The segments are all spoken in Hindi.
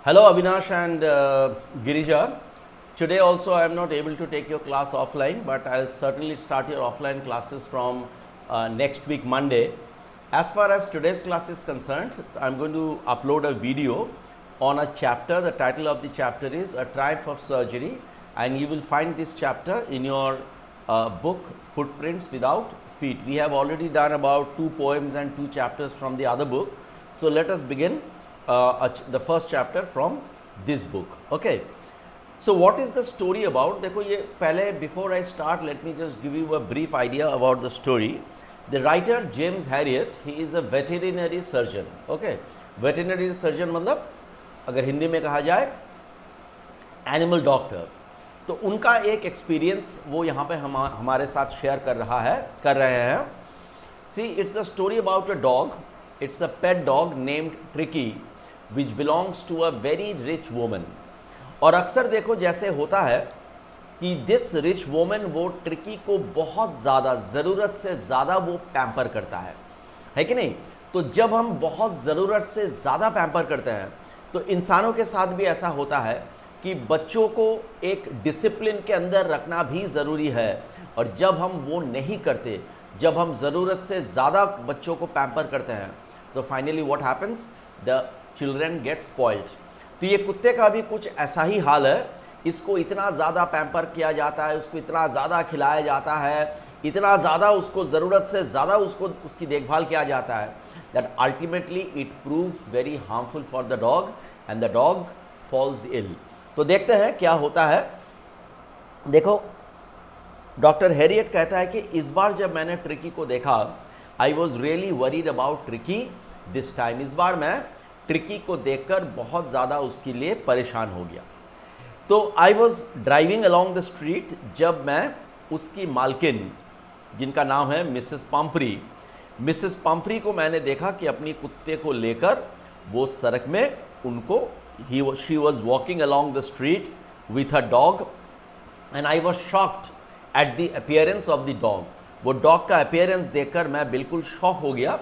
Hello Avinash and Girija. Today also I am not able to take your class offline, but I'll certainly start your offline classes from next week Monday. As far as today's class is concerned, I'm going to upload a video on a chapter. The title of the chapter is A Triumph of Surgery, and you will find this chapter in your book Footprints Without Feet. We have already done about 2 poems and 2 chapters from the other book. So let us begin the first chapter from this book. Okay. So what is the story about? देखो ये पहले before I start, let me just give you a brief idea about the story. The writer James Herriot, he is a veterinary surgeon. Okay. Veterinary surgeon मतलब अगर हिंदी में कहा जाए एनिमल डॉक्टर. तो उनका एक एक्सपीरियंस वो यहाँ पे हमारे साथ शेयर कर रहे हैं. See, it's a story about a dog. It's a pet dog named Tricky, which belongs to a very rich woman. और अक्सर देखो जैसे होता है कि दिस रिच वोमन वो ट्रिकी को बहुत ज़्यादा ज़रूरत से ज़्यादा वो पैम्पर करता है कि नहीं? तो जब हम बहुत ज़रूरत से ज़्यादा पैम्पर करते हैं तो इंसानों के साथ भी ऐसा होता है कि बच्चों को एक डिसिप्लिन के अंदर रखना भी ज़रूरी है. और जब हम वो नहीं करते, जब हम ज़रूरत से ज़्यादा बच्चों को पैम्पर करते हैं, तो finally what happens, the children gate spoiled. तो ये कुत्ते का भी कुछ ऐसा ही हाल है. इसको इतना ज़्यादा पैम्पर किया जाता है, उसको इतना ज़्यादा खिलाया जाता है, इतना ज़्यादा उसको ज़रूरत से ज़्यादा उसकी देखभाल किया जाता है, that ultimately it proves very harmful for the dog and the dog falls ill. तो देखते हैं क्या होता है. देखो, डॉक्टर हैरियट कहता है कि इस बार जब मैंने ट्रिकी को देखा, I was really worried about tricky this time. इस बार मैं ट्रिकी को देखकर बहुत ज़्यादा उसके लिए परेशान हो गया. तो I was driving along the street, जब मैं उसकी मालकिन, जिनका नाम है मिसेस पम्फ्री को मैंने देखा कि अपनी कुत्ते को लेकर वो सड़क में उनको she was walking along the street with a dog, and I was shocked at the appearance of the dog. वो डॉग का अपीयरेंस देखकर मैं बिल्कुल शॉक हो गया,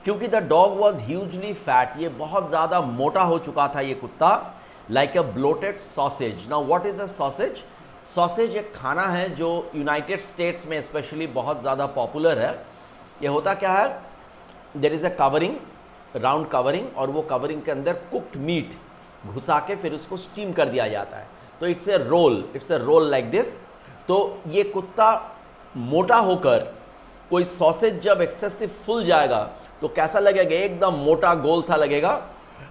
क्योंकि the dog was hugely fat. ये बहुत ज़्यादा मोटा हो चुका था ये कुत्ता, like a bloated sausage. Now what is a sausage? Sausage एक खाना है जो यूनाइटेड स्टेट्स में स्पेशली बहुत ज़्यादा पॉपुलर है. ये होता क्या है, there is a covering, round covering, और वो कवरिंग के अंदर कुक्ड मीट घुसा के फिर उसको स्टीम कर दिया जाता है. तो it's a roll like this. तो ये कुत्ता मोटा होकर कोई सॉसेज जब एक्सेसिव फुल जाएगा तो कैसा लगेगा, एकदम मोटा गोल सा लगेगा.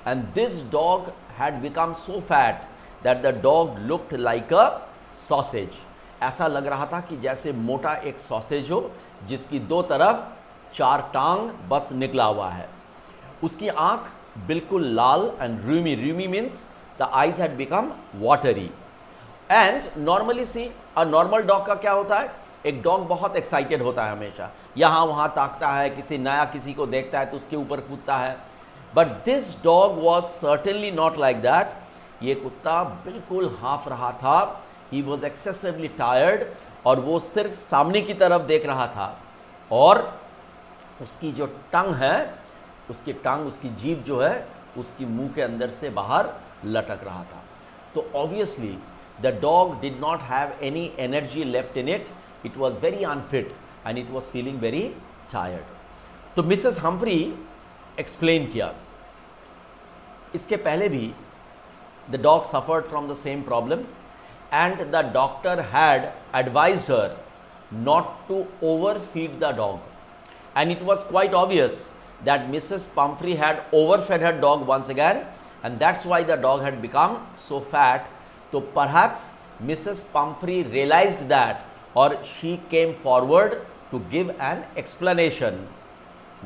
And this dog had become so fat that the dog looked like a sausage. ऐसा लग रहा था कि जैसे मोटा एक सॉसेज हो जिसकी दो तरफ 4 टांग बस निकला हुआ है. उसकी आंख बिल्कुल लाल and rheumy means the eyes had become watery. And normally see a normal dog का क्या होता है, एक डॉग बहुत एक्साइटेड होता है, हमेशा यहाँ वहाँ ताकता है, किसी को देखता है तो उसके ऊपर कूदता है. But this dog was certainly not like that. ये कुत्ता बिल्कुल हाँफ रहा था. ही वॉज एक्सेसिवली टायर्ड, और वो सिर्फ सामने की तरफ देख रहा था, और उसकी जो टंग है, उसकी जीभ जो है, उसकी मुंह के अंदर से बाहर लटक रहा था. तो obviously the dog did not have any energy left in it. It was very unfit and it was feeling very tired. तो मिसेस हम्फ्री एक्सप्लेन किया, इसके पहले भी the dog suffered from the same problem and the doctor had advised her not to overfeed the dog, and it was quite obvious that Mrs. Pumphrey had overfed her dog once again, and that's why the dog had become so fat. तो perhaps Mrs. Pumphrey realized that, or she came forward to give an explanation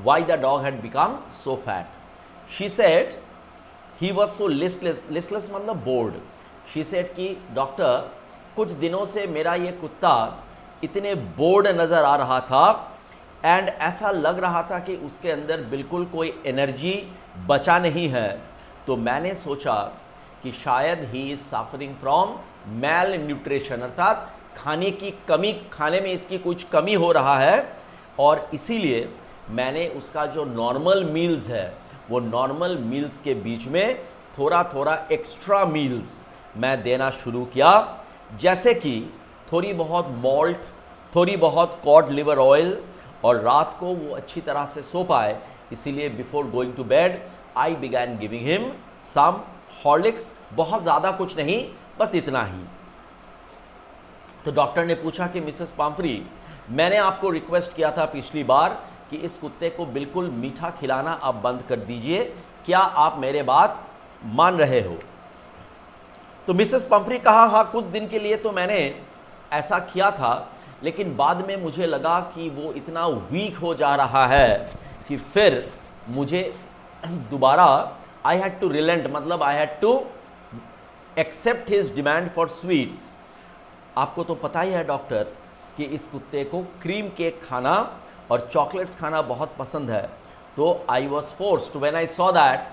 why the dog had become so fat. She said he was so listless मतलब bored. She said कि डॉक्टर, कुछ दिनों से मेरा ये कुत्ता इतने बोर्ड नज़र आ रहा था, एंड ऐसा लग रहा था कि उसके अंदर बिल्कुल कोई एनर्जी बचा नहीं है. तो मैंने सोचा कि शायद he is suffering from malnutrition, अर्थात खाने की कमी, खाने में इसकी कुछ कमी हो रहा है, और इसीलिए मैंने उसका जो नॉर्मल मील्स है वो नॉर्मल मील्स के बीच में थोड़ा थोड़ा एक्स्ट्रा मील्स मैं देना शुरू किया, जैसे कि थोड़ी बहुत मॉल्ट, थोड़ी बहुत कॉड लिवर ऑयल, और रात को वो अच्छी तरह से सो पाए, इसीलिए before going to bed I began giving him some Horlicks, बहुत ज़्यादा कुछ नहीं, बस इतना ही। तो डॉक्टर ने पूछा कि मिसेस पाम्फ्री, मैंने आपको रिक्वेस्ट किया था पिछली बार कि इस कुत्ते को बिल्कुल मीठा खिलाना आप बंद कर दीजिए, क्या आप मेरे बात मान रहे हो? तो मिसेस पाम्फ्री कहा, हाँ कुछ दिन के लिए तो मैंने ऐसा किया था, लेकिन बाद में मुझे लगा कि वो इतना वीक हो जा रहा है कि फिर मुझे दोबारा आई हैड टू रिलेंट, मतलब I had to accept his demand for sweets. आपको तो पता ही है डॉक्टर कि इस कुत्ते को क्रीम केक खाना और चॉकलेट्स खाना बहुत पसंद है, तो I was forced when I saw that,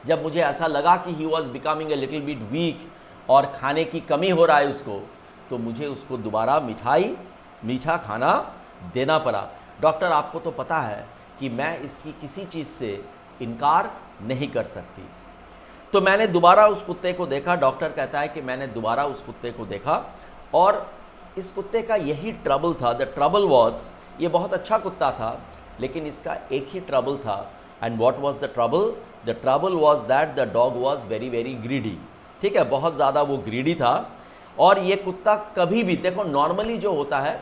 जब मुझे ऐसा लगा कि he was becoming a little bit weak और खाने की कमी हो रहा है उसको, तो मुझे उसको दोबारा मीठा खाना देना पड़ा। डॉक्टर आपको तो पता है कि मैं इसकी किसी चीज़ से इनकार नहीं कर सकती। तो मैंने दोबारा उस कुत्ते को देखा, डॉक्टर कहता है कि मैंने दोबारा उस कुत्ते को देखा, और इस कुत्ते का यही ट्रबल था। द ट्रबल वॉज, ये बहुत अच्छा कुत्ता था, लेकिन इसका एक ही ट्रबल था। And what was the trouble? The trouble was that the dog was very very greedy. ठीक है, बहुत ज़्यादा वो ग्रीडी था। और ये कुत्ता कभी भी, देखो नॉर्मली जो होता है,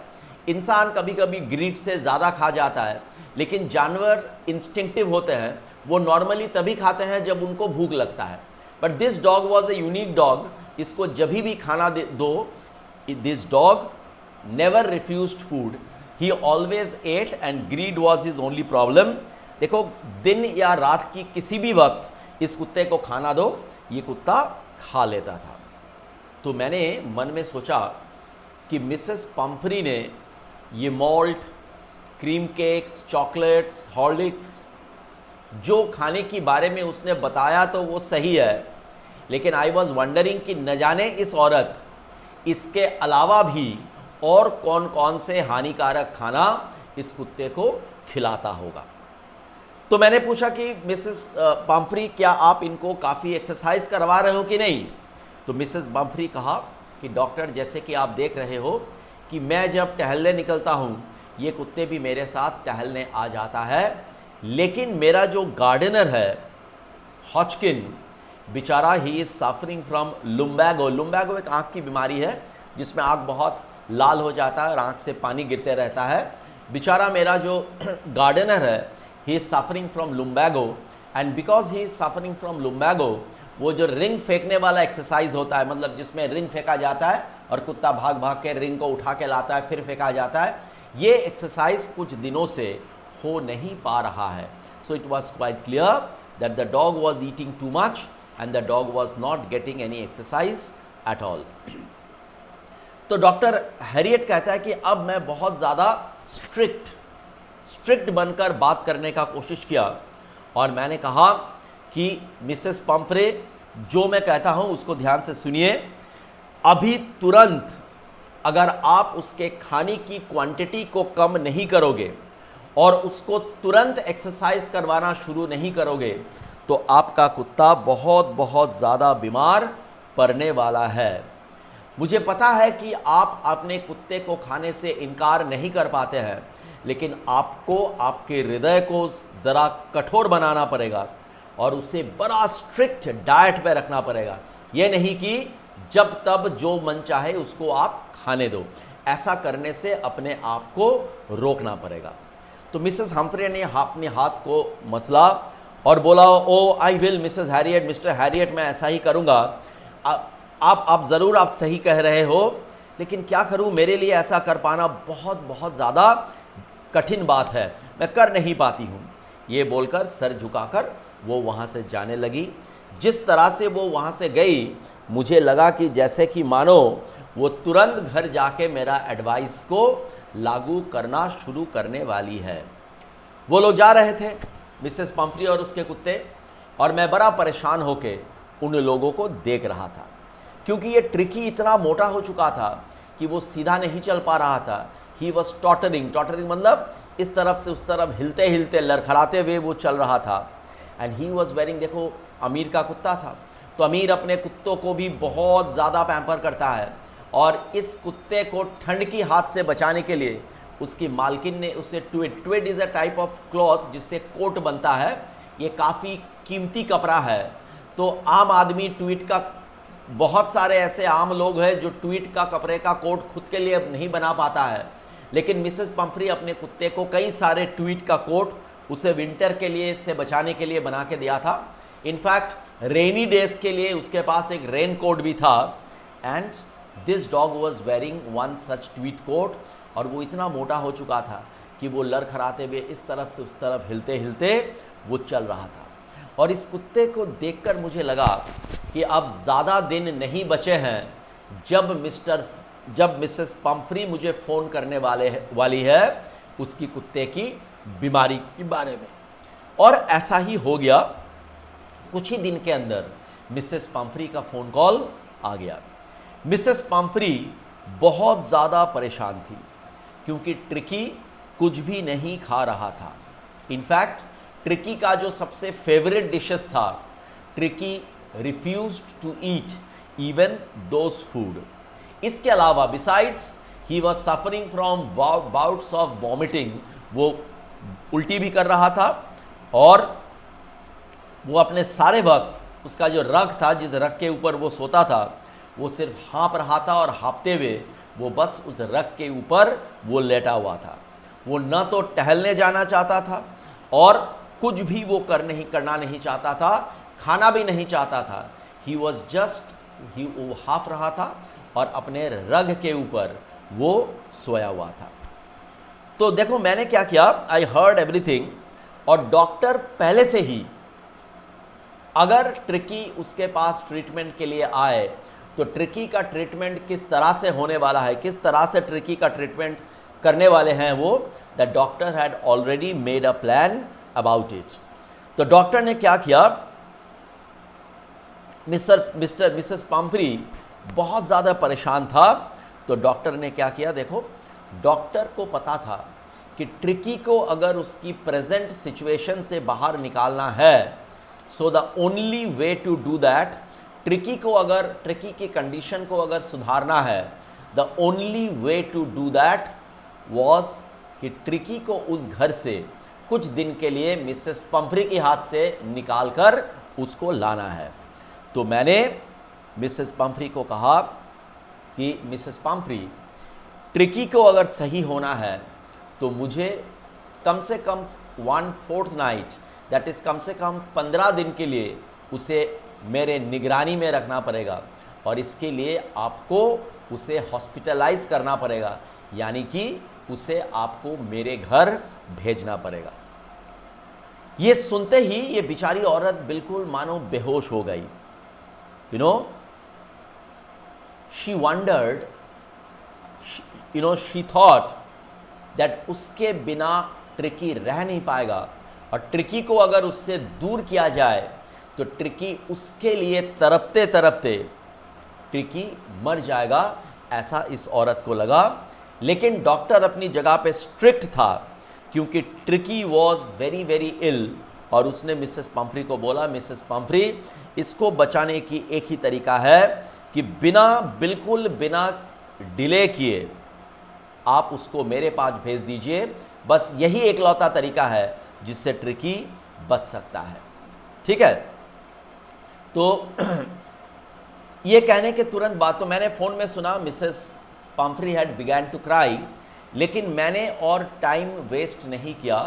इंसान कभी कभी ग्रीड से ज़्यादा खा जाता है, लेकिन जानवर इंस्टिंक्टिव होते हैं, वो नॉर्मली तभी खाते हैं जब उनको भूख लगता है। But this dog was a unique dog, इसको जब भी खाना दो, this dog never refused food, he always at, and greed was his only problem. देखो दिन या रात की किसी भी वक्त इस कुत्ते को खाना दो, ये कुत्ता खा लेता था। तो मैंने मन में सोचा कि मिसेस पम्फ्री ने ये malt, cream cakes, chocolates, Horlicks जो खाने की बारे में उसने बताया तो वो सही है, लेकिन आई वॉज वंडरिंग कि न जाने इस औरत इसके अलावा भी और कौन कौन से हानिकारक खाना इस कुत्ते को खिलाता होगा। तो मैंने पूछा कि मिसेस पम्फ्री, क्या आप इनको काफ़ी एक्सरसाइज करवा रहे हो कि नहीं? तो मिसेस पम्फ्री कहा कि डॉक्टर, जैसे कि आप देख रहे हो कि मैं जब टहलने निकलता हूँ, ये कुत्ते भी मेरे साथ टहलने आ जाता है, लेकिन मेरा जो गार्डनर है हॉचकिन, बेचारा ही इज़ सफरिंग फ्रॉम लुम्बैगो। लुम्बैगो एक आँख की बीमारी है जिसमें आँख बहुत लाल हो जाता है और आँख से पानी गिरते रहता है। बेचारा मेरा जो गार्डनर है, he is suffering from lumbago, and because he is suffering from lumbago, वो जो रिंग फेंकने वाला एक्सरसाइज होता है, मतलब जिसमें रिंग फेंका जाता है और कुत्ता भाग भाग के रिंग को उठा के लाता है, फिर फेंका जाता है, ये एक्सरसाइज कुछ दिनों से हो नहीं पा रहा है। So it was quite clear that the dog was eating too much and the dog was not getting any exercise at all. तो डॉक्टर हैरियट कहता है कि अब मैं बहुत ज़्यादा स्ट्रिक्ट बनकर बात करने का कोशिश किया, और मैंने कहा कि मिसेस पम्फ्रे, जो मैं कहता हूं उसको ध्यान से सुनिए। अभी तुरंत अगर आप उसके खाने की क्वांटिटी को कम नहीं करोगे और उसको तुरंत एक्सरसाइज करवाना शुरू नहीं करोगे, तो आपका कुत्ता बहुत बहुत ज़्यादा बीमार पड़ने वाला है। मुझे पता है कि आप अपने कुत्ते को खाने से इनकार नहीं कर पाते हैं, लेकिन आपको आपके हृदय को ज़रा कठोर बनाना पड़ेगा और उसे बड़ा स्ट्रिक्ट डाइट पे रखना पड़ेगा। ये नहीं कि जब तब जो मन चाहे उसको आप खाने दो, ऐसा करने से अपने आप को रोकना पड़ेगा। तो मिसेस हम्फ्रे ने अपने हाथ को मसला और बोला, oh I will Mrs Harriet, Mr Harriet, मैं ऐसा ही करूँगा। आप ज़रूर आप सही कह रहे हो, लेकिन क्या करूँ, मेरे लिए ऐसा कर पाना बहुत बहुत ज़्यादा कठिन बात है, मैं कर नहीं पाती हूँ। ये बोलकर सर झुकाकर वो वहाँ से जाने लगी। जिस तरह से वो वहाँ से गई, मुझे लगा कि जैसे कि मानो वो तुरंत घर जाके मेरा एडवाइस को लागू करना शुरू करने वाली है। वो लोग जा रहे थे, मिसेस पम्फ्री और उसके कुत्ते, और मैं बड़ा परेशान होके उन लोगों को देख रहा था, क्योंकि ये ट्रिकी इतना मोटा हो चुका था कि वो सीधा नहीं चल पा रहा था। ही वॉज टॉटरिंग मतलब इस तरफ से उस तरफ हिलते हिलते लड़खड़ाते हुए वो चल रहा था। एंड ही वॉज वेयरिंग, देखो अमीर का कुत्ता था, तो अमीर अपने कुत्तों को भी बहुत ज़्यादा पैम्पर करता है, और इस कुत्ते को ठंड की हाथ से बचाने के लिए उसकी मालकिन ने उसे tweed is a type of cloth जिससे कोट बनता है, ये काफ़ी कीमती कपड़ा है। तो आम आदमी ट्वीट का, बहुत सारे ऐसे आम लोग हैं जो ट्वीट का कपड़े का कोट खुद के लिए नहीं बना पाता है, लेकिन मिसेस पंफ्री अपने कुत्ते को कई सारे ट्वीट का कोट उसे विंटर के लिए से बचाने के लिए बना के दिया था। इनफैक्ट रेनी डेज के लिए उसके पास एक रेन कोट भी था, and this dog was wearing one such tweed coat, और वो इतना मोटा हो चुका था कि वो लड़खड़ाते हुए इस तरफ से उस तरफ हिलते हिलते वो चल रहा था। और इस कुत्ते को देखकर मुझे लगा कि अब ज़्यादा दिन नहीं बचे हैं जब मिसेस पंफ्री मुझे फ़ोन करने वाली है उसकी कुत्ते की बीमारी के बारे में। और ऐसा ही हो गया। कुछ ही दिन के अंदर मिसेस पंफ्री का फ़ोन कॉल आ गया। मिसेस पंफ्री बहुत ज़्यादा परेशान थी क्योंकि ट्रिकी कुछ भी नहीं खा रहा था। इनफैक्ट ट्रिकी का जो सबसे फेवरेट डिशेस था, Tricki refused to eat even those food. इसके अलावा besides he was suffering from bouts of vomiting, वो उल्टी भी कर रहा था, और वो अपने सारे वक्त उसका जो रग था, जिस रग के ऊपर वो सोता था, वो सिर्फ हाँप रहा था, और हाँपते हुए वो बस उस रग के ऊपर वो लेटा हुआ था। वो न तो टहलने जाना चाहता था और कुछ भी वो करना नहीं चाहता था, खाना भी नहीं चाहता था। ही वॉज जस्ट वो हाँफ रहा था और अपने रग के ऊपर वो सोया हुआ था। तो देखो मैंने क्या किया, आई हर्ड एवरीथिंग, और डॉक्टर पहले से ही अगर ट्रिकी उसके पास ट्रीटमेंट के लिए आए तो ट्रिकी का ट्रीटमेंट किस तरह से होने वाला है, किस तरह से ट्रिकी का ट्रीटमेंट करने वाले हैं वो, the doctor had already made a plan about it. तो डॉक्टर ने क्या किया, मिसेस पंफ्री बहुत ज़्यादा परेशान था, तो डॉक्टर ने क्या किया, देखो डॉक्टर को पता था कि ट्रिकी को अगर उसकी प्रेजेंट सिचुएशन से बाहर निकालना है, so the only way to do that, Tricki की कंडीशन को अगर सुधारना है, the only way to do that was कि ट्रिकी को उस घर से कुछ दिन के लिए मिसेस पंफ्री के हाथ से निकाल कर उसको लाना है। तो मैंने मिसेस पंफ्री को कहा कि मिसेस पंफ्री, ट्रिकी को अगर सही होना है तो मुझे कम से कम 1/4 नाइट, दैट इज़ कम से कम 15 दिन के लिए उसे मेरे निगरानी में रखना पड़ेगा, और इसके लिए आपको उसे हॉस्पिटलाइज करना पड़ेगा, यानी कि उसे आपको मेरे घर भेजना पड़ेगा। ये सुनते ही ये बेचारी औरत बिल्कुल मानो बेहोश हो गई। You know, she wondered, she thought that उसके बिना ट्रिकी रह नहीं पाएगा, और ट्रिकी को अगर उससे दूर किया जाए तो ट्रिकी उसके लिए तड़पते तड़पते ट्रिकी मर जाएगा, ऐसा इस औरत को लगा। लेकिन डॉक्टर अपनी जगह पे स्ट्रिक्ट था क्योंकि ट्रिकी वॉज वेरी वेरी इल, और उसने मिसेस पंफ्री को बोला, मिसेस पंफ्री, इसको बचाने की एक ही तरीका है कि बिल्कुल बिना डिले किए आप उसको मेरे पास भेज दीजिए, बस यही एकलौता तरीका है जिससे ट्रिकी बच सकता है। ठीक है, तो ये कहने के तुरंत बाद तो मैंने फ़ोन में सुना Mrs Pumphrey had began to cry, लेकिन मैंने और टाइम वेस्ट नहीं किया।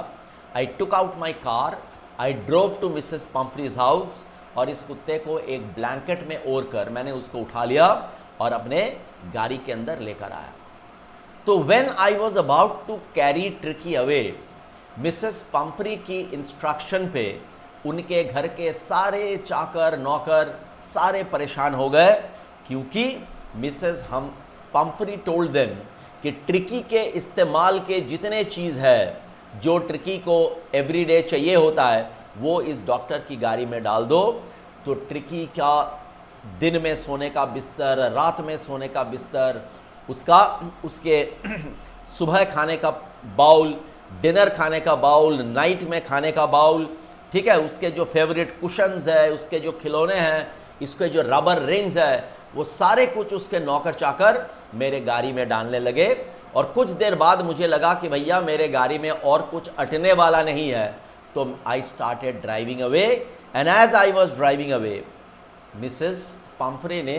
I took out my car, I drove to Mrs Pumphrey's house, और इस कुत्ते को एक ब्लैंकेट में ओढ़ कर मैंने उसको उठा लिया और अपने गाड़ी के अंदर लेकर आया। तो when I was about to carry Tricki away, Mrs Pumphrey की इंस्ट्रक्शन पे उनके घर के सारे चाकर नौकर सारे परेशान हो गए, क्योंकि मिसेस पंफ्री टोल्ड देम कि ट्रिकी के इस्तेमाल के जितने चीज़ है जो ट्रिकी को एवरीडे चाहिए होता है वो इस डॉक्टर की गाड़ी में डाल दो। तो ट्रिकी का दिन में सोने का बिस्तर, रात में सोने का बिस्तर, उसके सुबह खाने का बाउल, डिनर खाने का बाउल, नाइट में खाने का बाउल, ठीक है, उसके जो फेवरेट कुशन्स है, उसके जो खिलौने हैं, इसके जो रबर रिंग्स है वो सारे कुछ उसके नौकर चाकर मेरे गाड़ी में डालने लगे। और कुछ देर बाद मुझे लगा कि भैया मेरे गाड़ी में और कुछ अटने वाला नहीं है, तो I started driving away. And as I was driving away, Mrs Pumphrey ने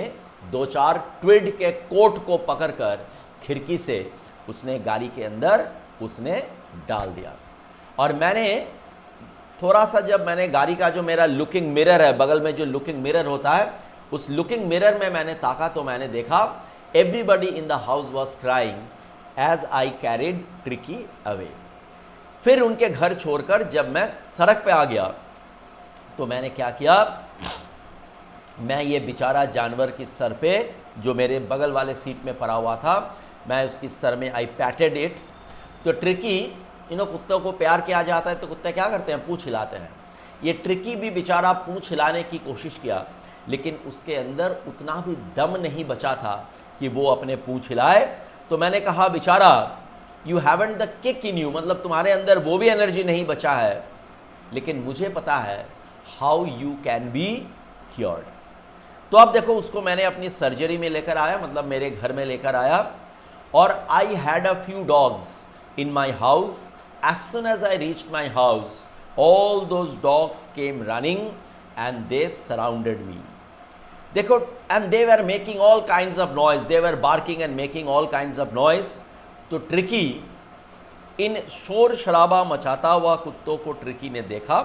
2-4 ट्विड के कोट को पकड़कर खिड़की से उसने गाड़ी के अंदर उसने डाल दिया। और मैंने थोड़ा सा, जब मैंने गाड़ी का जो मेरा लुकिंग मिरर है, बगल में जो लुकिंग मिरर होता है, उस लुकिंग मिरर में मैंने ताका तो मैंने देखा everybody in the house was crying as I carried Tricki away. फिर उनके घर छोड़कर जब मैं सड़क पे आ गया तो मैंने क्या किया, मैं ये बेचारा जानवर की सर पे जो मेरे बगल वाले सीट में पड़ा हुआ था, मैं उसकी सर में आई पैटेड इट। तो ट्रिकी, कुत्तों को प्यार किया जाता है तो कुत्ते क्या करते हैं, पूंछ हिलाते हैं। ये ट्रिकी भी बेचारा पूंछ हिलाने की कोशिश किया, लेकिन उसके अंदर उतना भी दम नहीं बचा था कि वो अपने पूंछ हिलाए। तो मैंने कहा, बेचारा you haven't the kick in you, मतलब तुम्हारे अंदर वो भी एनर्जी नहीं बचा है, लेकिन मुझे पता है how you can be cured. तो अब देखो, उसको मैंने अपनी सर्जरी में लेकर आया, मतलब मेरे घर में लेकर आया। और I had a few dogs in my house. As soon as I reached my house, all those dogs came running and they surrounded me. देखो, and they were making all kinds of noise, they were barking and making all kinds of noise. तो ट्रिकी, इन शोर शराबा मचाता हुआ कुत्तों को ट्रिकी ने देखा।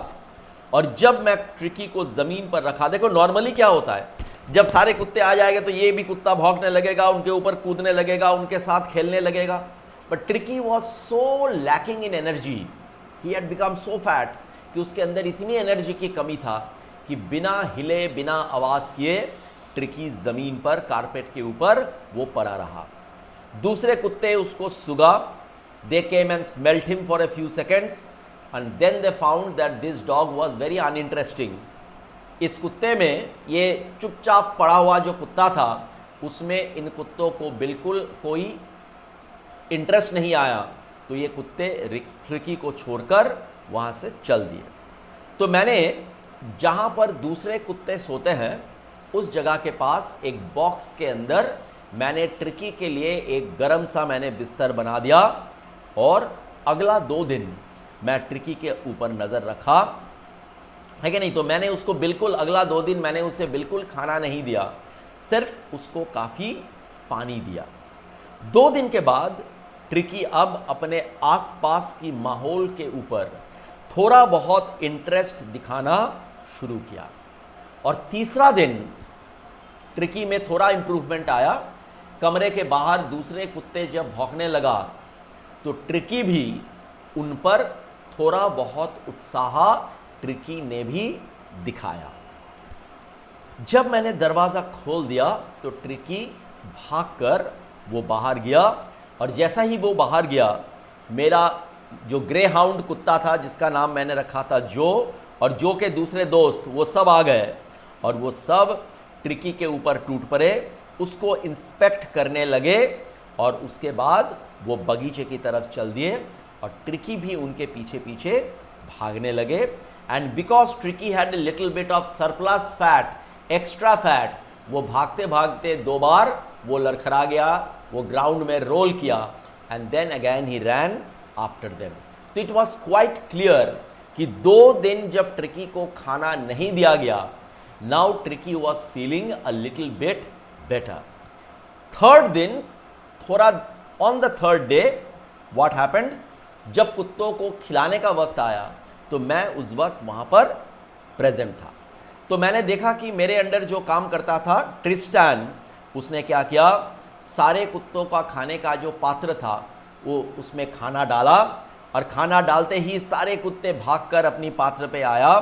और जब मैं ट्रिकी को जमीन पर रखा, देखो नॉर्मली क्या होता है, जब सारे कुत्ते आ जाएंगे तो ये भी कुत्ता भौंकने लगेगा, उनके ऊपर कूदने लगेगा, उनके साथ खेलने लगेगा। But tricky was so lacking in energy, he had become so fat कि उसके अंदर इतनी एनर्जी की कमी था कि बिना हिले बिना आवाज किए ट्रिकी जमीन पर कारपेट के ऊपर वो पड़ा रहा। दूसरे कुत्ते उसको सुगा, they came and smelt him for a few seconds and then they found that this dog was very uninteresting. इस कुत्ते में, ये चुपचाप पड़ा हुआ जो कुत्ता था, उसमें इन कुत्तों को बिल्कुल कोई इंटरेस्ट नहीं आया। तो ये कुत्ते ट्रिकी को छोड़कर वहाँ से चल दिए। तो मैंने जहाँ पर दूसरे कुत्ते सोते हैं उस जगह के पास एक बॉक्स के अंदर मैंने ट्रिकी के लिए एक गरम सा मैंने बिस्तर बना दिया। और अगला 2 दिन मैं ट्रिकी के ऊपर नज़र रखा, है कि नहीं। तो मैंने उसको बिल्कुल अगला 2 दिन मैंने उसे बिल्कुल खाना नहीं दिया, सिर्फ उसको काफ़ी पानी दिया। 2 दिन के बाद ट्रिकी अब अपने आसपास की माहौल के ऊपर थोड़ा बहुत इंटरेस्ट दिखाना शुरू किया। और तीसरा दिन ट्रिकी में थोड़ा इंप्रूवमेंट आया। कमरे के बाहर दूसरे कुत्ते जब भौंकने लगा तो ट्रिकी भी उन पर थोड़ा बहुत उत्साह ट्रिकी ने भी दिखाया। जब मैंने दरवाज़ा खोल दिया तो ट्रिकी भागकर वो बाहर गया। और जैसा ही वो बाहर गया, मेरा जो ग्रे हाउंड कुत्ता था जिसका नाम मैंने रखा था जो, और जो के दूसरे दोस्त, वो सब आ गए और वो सब ट्रिकी के ऊपर टूट पड़े, उसको इंस्पेक्ट करने लगे। और उसके बाद वो बगीचे की तरफ चल दिए और ट्रिकी भी उनके पीछे पीछे भागने लगे। And because tricky had a little bit of surplus fat, extra fat, वो भागते भागते 2 बार वो लड़खड़ा गया, वो ग्राउंड में रोल किया and then again he ran after them. तो इट वॉज क्वाइट क्लियर कि 2 दिन जब ट्रिकी को खाना नहीं दिया गया, now tricky was feeling a little bit better. 3rd दिन, थोड़ा on the 3rd day what happened, जब कुत्तों को खिलाने का वक्त आया तो मैं उस वक्त वहाँ पर प्रेजेंट था। तो मैंने देखा कि मेरे अंडर जो काम करता था ट्रिस्टैन, उसने क्या किया, सारे कुत्तों का खाने का जो पात्र था वो उसमें खाना डाला। और खाना डालते ही सारे कुत्ते भागकर अपनी पात्र पे आया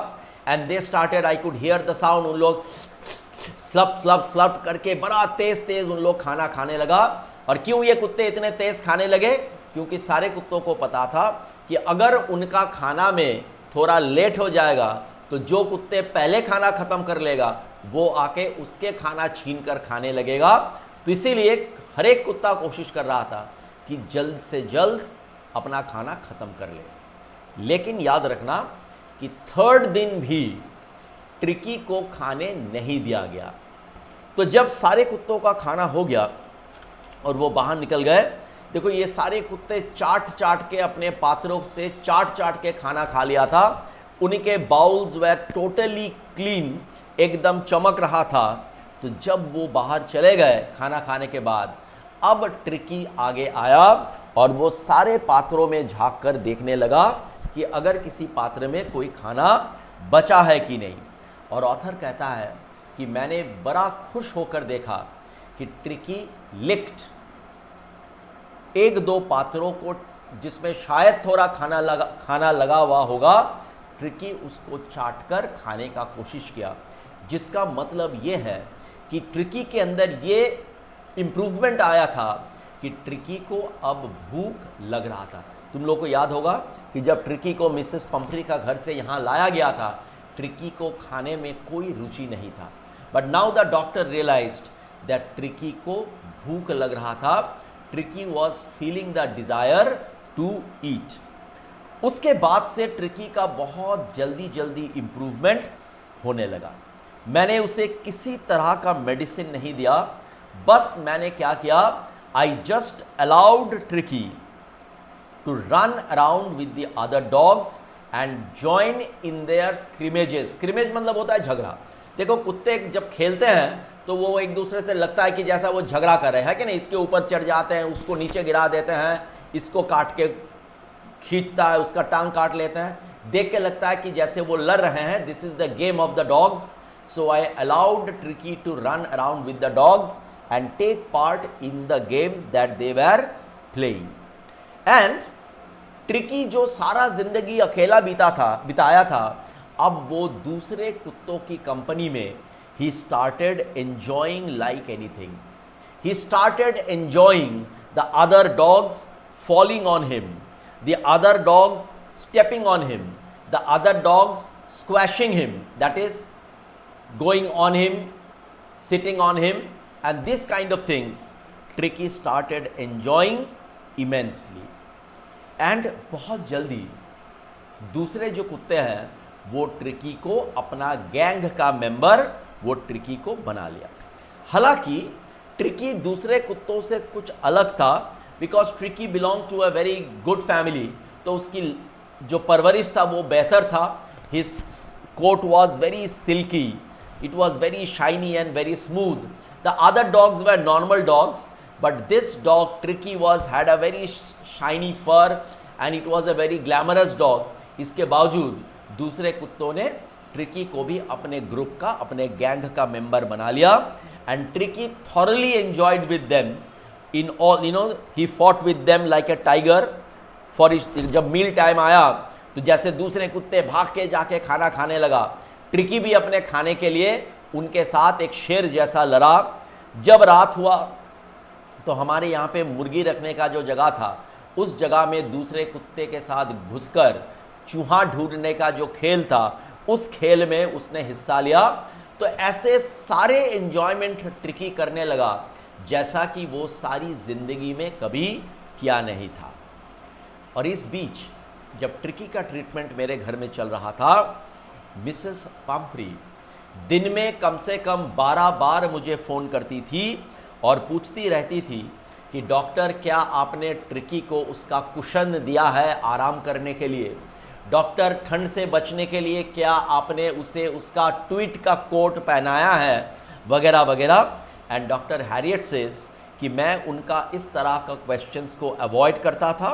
and they started, I could hear the sound, उन लोग स्लप स्लप स्लप करके बड़ा तेज तेज उन लोग खाना खाने लगा। और क्यों ये कुत्ते इतने तेज खाने लगे? क्योंकि सारे कुत्तों को पता था कि अगर उनका खाना में थोड़ा लेट हो जाएगा तो जो कुत्ते पहले खाना खत्म कर लेगा वो आके उसके खाना छीन कर खाने लगेगा। तो इसीलिए हर एक कुत्ता कोशिश कर रहा था कि जल्द से जल्द अपना खाना खत्म कर ले। लेकिन याद रखना कि 3rd दिन भी ट्रिकी को खाने नहीं दिया गया। तो जब सारे कुत्तों का खाना हो गया और वो बाहर निकल गए, देखो ये सारे कुत्ते चाट चाट के अपने पात्रों से चाट चाट के खाना खा लिया था, उनके बाउल्स वे टोटली क्लीन, एकदम चमक रहा था। तो जब वो बाहर चले गए खाना खाने के बाद, अब ट्रिकी आगे आया और वो सारे पात्रों में झांक कर देखने लगा कि अगर किसी पात्र में कोई खाना बचा है कि नहीं। और ऑथर कहता है कि मैंने बड़ा खुश होकर देखा कि ट्रिकी लिक्ट एक दो पात्रों को जिसमें शायद थोड़ा खाना लगा हुआ होगा, ट्रिकी उसको चाटकर खाने का कोशिश किया, जिसका मतलब ये है कि ट्रिकी के अंदर ये इम्प्रूवमेंट आया था कि ट्रिकी को अब भूख लग रहा था। तुम लोग को याद होगा कि जब ट्रिकी को मिसेस पंफ्री का घर से यहाँ लाया गया था, ट्रिकी को खाने में कोई रुचि नहीं था, but now the doctor realised that Tricki को भूख लग रहा था। Tricki was feeling the desire to eat. उसके बाद से ट्रिकी का बहुत जल्दी जल्दी इंप्रूवमेंट होने लगा। मैंने उसे किसी तरह का मेडिसिन नहीं दिया, बस मैंने क्या किया, I just allowed Tricki to run around with the other dogs and join in their scrimmages. Scrimmage मतलब होता है झगड़ा। देखो कुत्ते जब खेलते हैं तो वो एक दूसरे से लगता है कि जैसा वो झगड़ा कर रहे हैं कि नहीं, इसके ऊपर चढ़ जाते हैं, उसको नीचे गिरा देते हैं, इसको काट के खींचता है, उसका टांग काट लेते हैं, देख के लगता है कि जैसे वो लड़ रहे हैं। This is the game of the dogs, so I allowed Tricki to run around with the dogs and take part in the games that they were playing. And Tricki जो सारा जिंदगी अकेला बिताया था, अब वो दूसरे कुत्तों की कंपनी में he started enjoying like anything. He started enjoying the other dogs falling on him, the other dogs stepping on him, the other dogs squashing him, that is going on him, sitting on him, and this kind of things Tricky started enjoying immensely. And बहुत जल्दी दूसरे जो कुत्ते हैं वो ट्रिकी को अपना गैंग का मेंबर, वो ट्रिकी को बना लिया। हालांकि ट्रिकी दूसरे कुत्तों से कुछ अलग था, because Tricki belong to a very good family, तो उसकी जो परवरिश था वो बेहतर था। His coat was very silky, it was very shiny and very smooth. The other dogs were normal dogs, but this dog Tricki was had a very shiny fur and it was a very glamorous dog. इसके बावजूद दूसरे कुत्तों ने ट्रिकी को भी अपने ग्रुप का, अपने गैंग का मेंबर बना लिया। And tricky thoroughly enjoyed with them in all, you know, he fought with them like a tiger for. जब मील टाइम आया तो जैसे दूसरे कुत्ते भाग के जाके खाना खाने लगा, ट्रिकी भी अपने खाने के लिए उनके साथ एक शेर जैसा लड़ा। जब रात हुआ तो हमारे यहाँ पे मुर्गी रखने का जो जगह था, उस जगह में दूसरे कुत्ते के साथ घुसकर चूहा ढूंढने का जो खेल था, उस खेल में उसने हिस्सा लिया। तो ऐसे सारे एंजॉयमेंट ट्रिकी करने लगा जैसा कि वो सारी जिंदगी में कभी किया नहीं था। और इस बीच जब ट्रिकी का ट्रीटमेंट मेरे घर में चल रहा था, मिसेस पंफ्री दिन में कम से कम 12 बार मुझे फ़ोन करती थी और पूछती रहती थी कि डॉक्टर क्या आपने ट्रिकी को उसका कुशन दिया है आराम करने के लिए, डॉक्टर ठंड से बचने के लिए क्या आपने उसे उसका ट्वीट का कोट पहनाया है, वगैरह वगैरह। एंड डॉक्टर हैरियट सेज कि मैं उनका इस तरह का क्वेश्चंस को अवॉइड करता था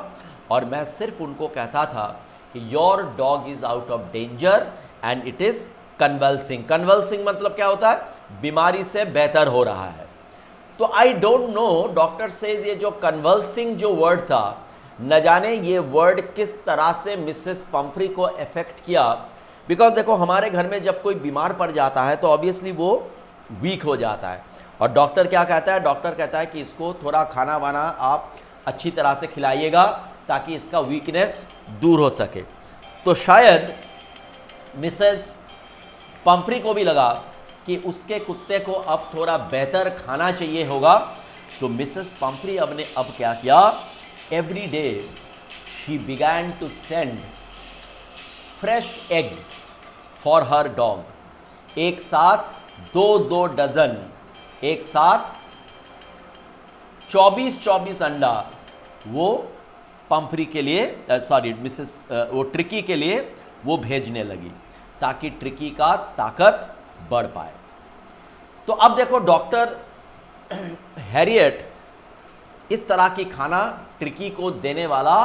और मैं सिर्फ उनको कहता था कि your dog is out of danger and it is convulsing. Convulsing मतलब क्या होता है, बीमारी से बेहतर हो रहा है। तो I don't know, doctor says ये जो कन्वल्सिंग जो वर्ड था, न जाने ये वर्ड किस तरह से मिसेस पंफ्री को अफेक्ट किया। बिकॉज देखो हमारे घर में जब कोई बीमार पड़ जाता है तो ऑब्वियसली वो वीक हो जाता है, और डॉक्टर क्या कहता है, डॉक्टर कहता है कि इसको थोड़ा खाना वाना आप अच्छी तरह से खिलाइएगा ताकि इसका वीकनेस दूर हो सके। तो शायद मिसेस पंफ्री को भी लगा कि उसके कुत्ते को अब थोड़ा बेहतर खाना चाहिए होगा। तो मिसेस पंफ्री अब क्या किया, every day she began to send fresh eggs for her dog. एक साथ दो डजन, एक साथ 24 अंडा वो पंफरी के लिए, सॉरी मिसेस, वो ट्रिकी के लिए वो भेजने लगी ताकि ट्रिकी का ताकत बढ़ पाए। तो अब देखो डॉक्टर हैरियट इस तरह की खाना ट्रिकी को देने वाला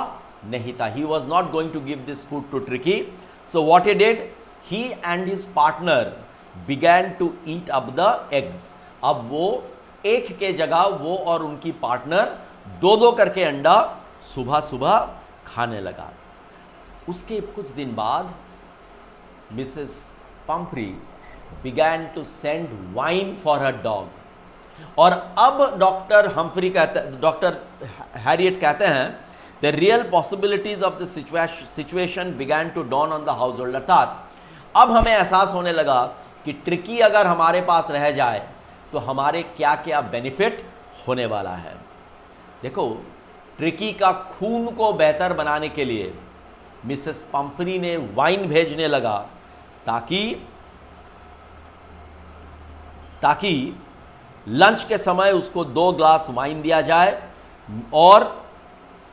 नहीं था। He was not going to give this food to Tricki. So what he did, he and his partner began to eat up the eggs. अब वो एक के जगह वो और उनकी पार्टनर दो करके अंडा सुबह सुबह खाने लगा। उसके कुछ दिन बाद Mrs Pumphrey began to send wine for her dog. और अब डॉक्टर हैरियट कहते हैं the real possibilities of the situation began to dawn on the household. अर्थात अब हमें एहसास होने लगा कि ट्रिकी अगर हमारे पास रह जाए तो हमारे क्या क्या बेनिफिट होने वाला है। देखो, ट्रिकी का खून को बेहतर बनाने के लिए मिसेस पंफ्री ने वाइन भेजने लगा ताकि लंच के समय उसको 2 ग्लास वाइन दिया जाए और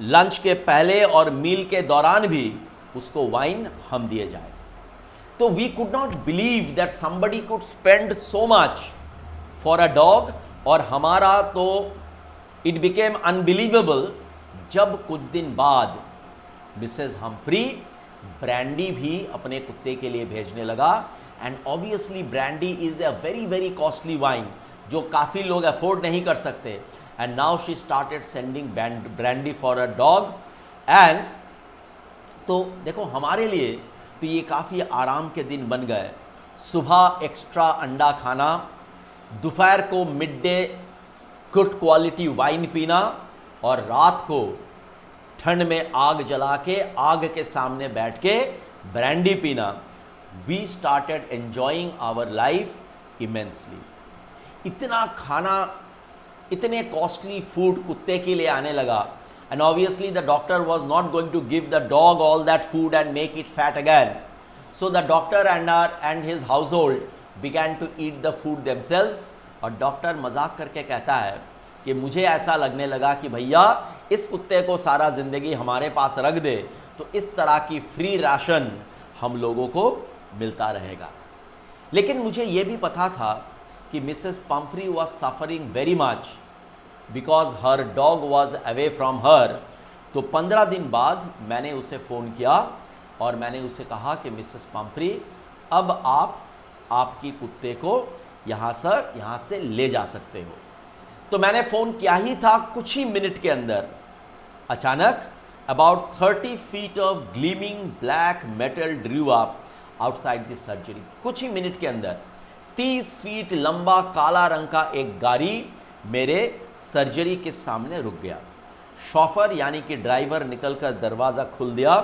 लंच के पहले और मील के दौरान भी उसको वाइन हम दिए जाए। तो we could not believe that somebody could spend so much for a dog. और हमारा तो इट बिकेम अनबिलीवेबल जब कुछ दिन बाद मिसेस हम्फ्री ब्रांडी भी अपने कुत्ते के लिए भेजने लगा। And obviously brandy is a very very costly wine जो काफ़ी लोग अफोर्ड नहीं कर सकते। And now she started sending brandy for a dog. And तो देखो, हमारे लिए तो ये काफ़ी आराम के दिन बन गए। सुबह एक्स्ट्रा अंडा खाना, दोपहर को mid day good quality wine पीना और रात को ठंड में आग जला के आग के सामने बैठ के ब्रांडी पीना। We started enjoying our life immensely. इतना खाना, इतने कॉस्टली फूड कुत्ते के लिए आने लगा। And obviously the doctor was not going to give the dog all that food and make it fat again. So the doctor and his household began to eat the food themselves. और डॉक्टर मजाक करके कहता है कि मुझे ऐसा लगने लगा कि भैया इस कुत्ते को सारा ज़िंदगी हमारे पास रख दे तो इस तरह की फ्री राशन हम लोगों को मिलता रहेगा। लेकिन मुझे ये भी पता था कि Mrs Pomfrey was suffering very much because her dog was away from her. तो 15 दिन बाद मैंने उसे फ़ोन किया और मैंने उसे कहा कि मिसेस पंफ्री, अब आप आपकी कुत्ते को यहाँ से ले जा सकते हो। तो मैंने फ़ोन किया ही था, कुछ ही मिनट के अंदर अचानक about 30 feet of gleaming black metal Drew up outside the surgery. कुछ ही मिनट के अंदर 30 फीट लंबा काला रंग का एक गाड़ी मेरे सर्जरी के सामने रुक गया। शॉफर यानी कि ड्राइवर निकलकर दरवाज़ा खोल दिया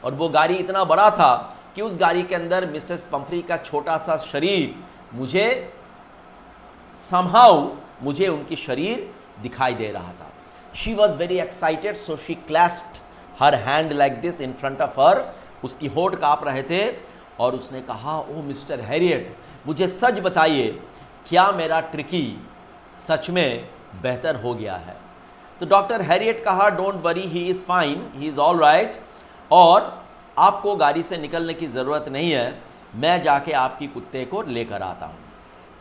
और वो गाड़ी इतना बड़ा था कि उस गाड़ी के अंदर मिसेस पंफ्री का छोटा सा शरीर मुझे उनकी शरीर दिखाई दे रहा था। She was very excited, so she clasped her hand like this in front of her. उसकी होठ काँप रहे थे और उसने कहा, ओ मिस्टर हैरियट, मुझे सच बताइए, क्या मेरा ट्रिकी सच में बेहतर हो गया है? तो डॉक्टर हैरियट कहा, don't worry, he is fine, he is all right, और आपको गाड़ी से निकलने की ज़रूरत नहीं है, मैं जाके आपकी कुत्ते को लेकर आता हूँ।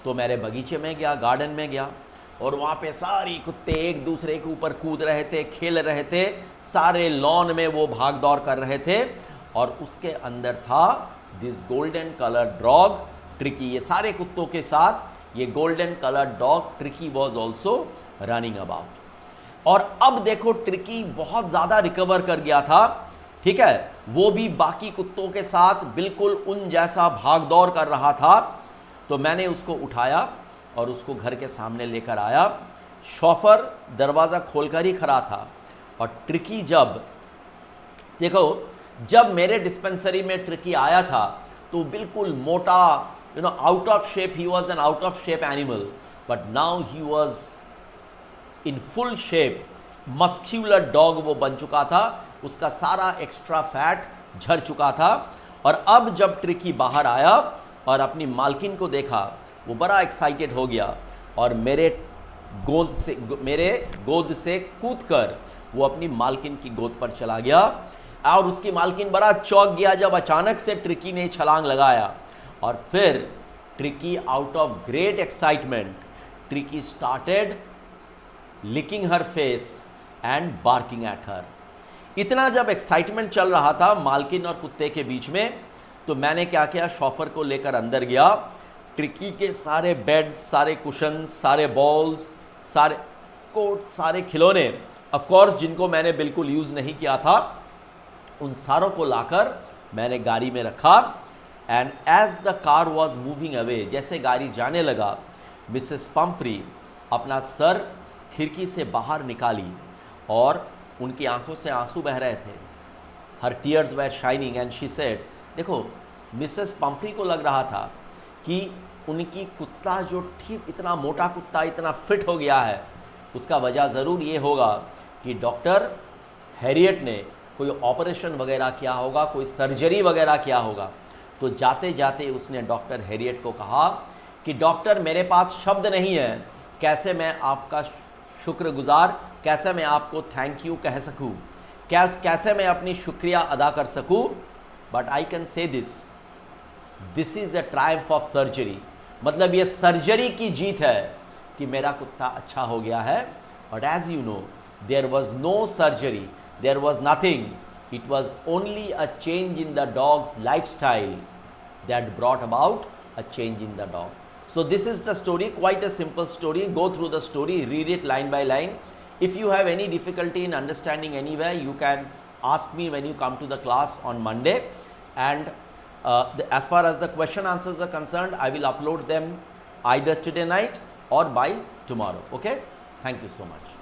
तो मेरे बगीचे में गया, गार्डन में गया और वहाँ पे सारी कुत्ते एक दूसरे के ऊपर कूद रहे थे, खेल रहे थे, सारे लॉन में वो भाग दौड़ कर रहे थे और उसके अंदर था this golden colour dog tricky. ये सारे कुत्तों के साथ ये golden colour dog Tricki was also running about. और अब देखो, ट्रिकी बहुत ज़्यादा रिकवर कर गया था, ठीक है, वो भी बाकी कुत्तों के साथ बिल्कुल उन जैसा भाग दौड़ कर रहा था। तो मैंने उसको उठाया और उसको घर के सामने लेकर आया। शॉफर दरवाज़ा खोलकर ही खड़ा था और ट्रिकी जब मेरे डिस्पेंसरी में ट्रिकी आया था तो बिल्कुल मोटा, out of shape, he was an out of shape animal, but now he was in full shape, muscular dog वो बन चुका था। उसका सारा एक्स्ट्रा फैट झड़ चुका था। और अब जब ट्रिकी बाहर आया और अपनी मालकिन को देखा, वो बड़ा एक्साइटेड हो गया और मेरे गोद से कूदकर वो अपनी मालकिन की गोद पर चला गया। और उसकी मालकिन बड़ा चौंक गया जब अचानक से ट्रिकी ने छलांग लगाया। और फिर tricky out of great excitement, tricky started licking her face and barking at her। इतना जब एक्साइटमेंट चल रहा था मालकिन और कुत्ते के बीच में, तो मैंने क्या किया, शॉफर को लेकर अंदर गया। ट्रिकी के सारे बेड, सारे कुशन, सारे बॉल्स, सारे कोट, सारे खिलौने, ऑफ कोर्स जिनको मैंने बिल्कुल यूज़ नहीं किया था, उन सारों को लाकर मैंने गाड़ी में रखा। And as the car was moving away, जैसे गाड़ी जाने लगा, मिसेस पंफ्री अपना सर खिड़की से बाहर निकाली और उनकी आंखों से आंसू बह रहे थे। हर tears were shining and she said, देखो मिसेस पंफ्री को लग रहा था कि उनकी कुत्ता जो ठीक इतना मोटा कुत्ता इतना फिट हो गया है, उसका वजह ज़रूर ये होगा कि डॉक्टर हैरियट ने कोई ऑपरेशन वगैरह किया होगा, कोई सर्जरी वगैरह किया होगा। तो जाते जाते उसने डॉक्टर हैरियट को कहा कि डॉक्टर, मेरे पास शब्द नहीं है कैसे मैं आपका शुक्रगुजार, कैसे मैं आपको थैंक यू कह सकूं, कैसे मैं अपनी शुक्रिया अदा कर सकूं, but I can say this is a Triumph of surgery. मतलब ये सर्जरी की जीत है कि मेरा कुत्ता अच्छा हो गया है। But as you know, there was no surgery, there was nothing, it was only a change in the dog's lifestyle that brought about a change in the dog. So this is the story, quite a simple story. Go through the story, read it line by line. If you have any difficulty in understanding anywhere, you can ask me when you come to the class on Monday. And as far as the question answers are concerned, I will upload them either today night or by tomorrow. Okay? Thank you so much.